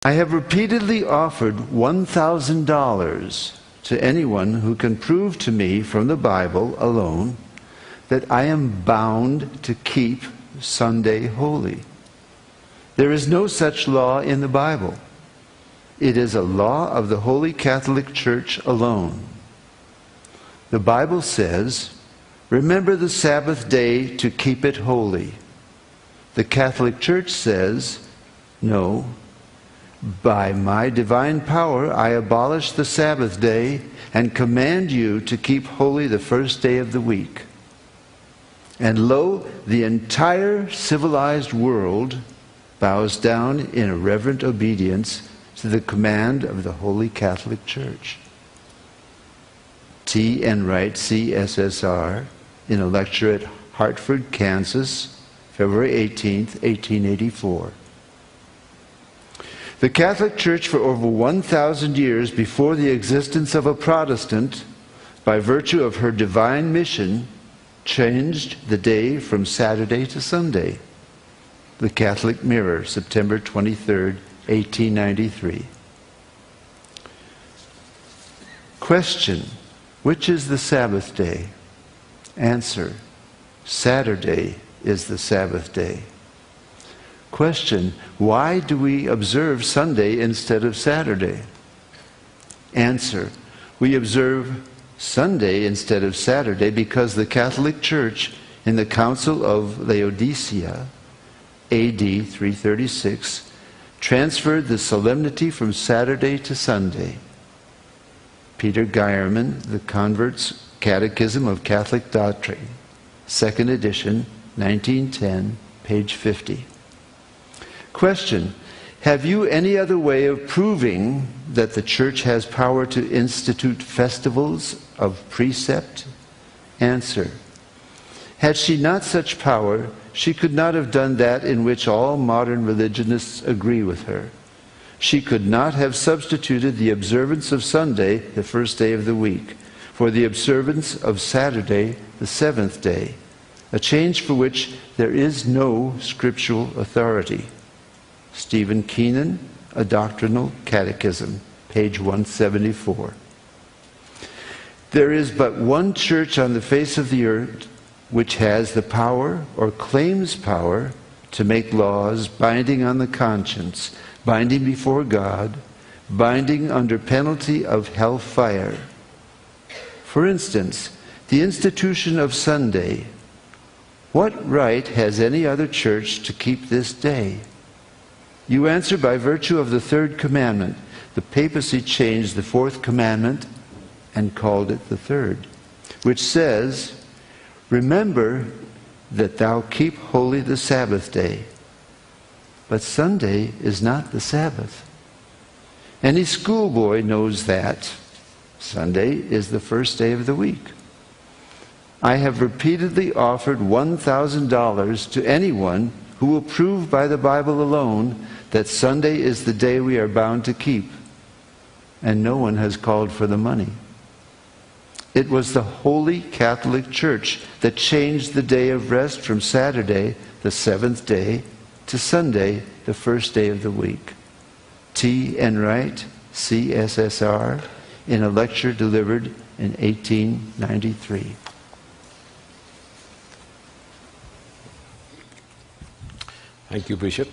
I have repeatedly offered $1,000 to anyone who can prove to me from the Bible alone that I am bound to keep Sunday holy. There is no such law in the Bible. It is a law of the Holy Catholic Church alone. The Bible says, "Remember the Sabbath day to keep it holy." The Catholic Church says, "No, by my divine power I abolish the Sabbath day and command you to keep holy the first day of the week." And lo, the entire civilized world bows down in a reverent obedience to the command of the Holy Catholic Church. T. N. Wright, CSSR, in a lecture at Hartford, Kansas, February 18th, 1884. The Catholic Church for over 1,000 years before the existence of a Protestant, by virtue of her divine mission, changed the day from Saturday to Sunday. The Catholic Mirror, September 23rd, 1893. Question: which is the Sabbath day? Answer: Saturday is the Sabbath day. Question: why do we observe Sunday instead of Saturday? Answer: we observe Sunday instead of Saturday because the Catholic Church in the Council of Laodicea, AD 336, transferred the solemnity from Saturday to Sunday. Peter Geierman, The Convert's Catechism of Catholic Doctrine, 2nd edition, 1910, page 50. Question: have you any other way of proving that the Church has power to institute festivals of precept? Answer: had she not such power, she could not have done that in which all modern religionists agree with her. She could not have substituted the observance of Sunday, the first day of the week, for the observance of Saturday, the seventh day, a change for which there is no scriptural authority. Stephen Keenan, A Doctrinal Catechism, page 174. There is but one church on the face of the earth which has the power, or claims power, to make laws binding on the conscience, binding before God, binding under penalty of hellfire. For instance, the institution of Sunday. What right has any other church to keep this day? You answer by virtue of the third commandment. The papacy changed the fourth commandment and called it the third, which says, "Remember that thou keep holy the Sabbath day." But Sunday is not the Sabbath. Any schoolboy knows that Sunday is the first day of the week. I have repeatedly offered $1,000 to anyone who will prove by the Bible alone that Sunday is the day we are bound to keep, and no one has called for the money. It was the Holy Catholic Church that changed the day of rest from Saturday, the seventh day, to Sunday, the first day of the week. T. N. Wright, CSSR, in a lecture delivered in 1893. Thank you, Bishop.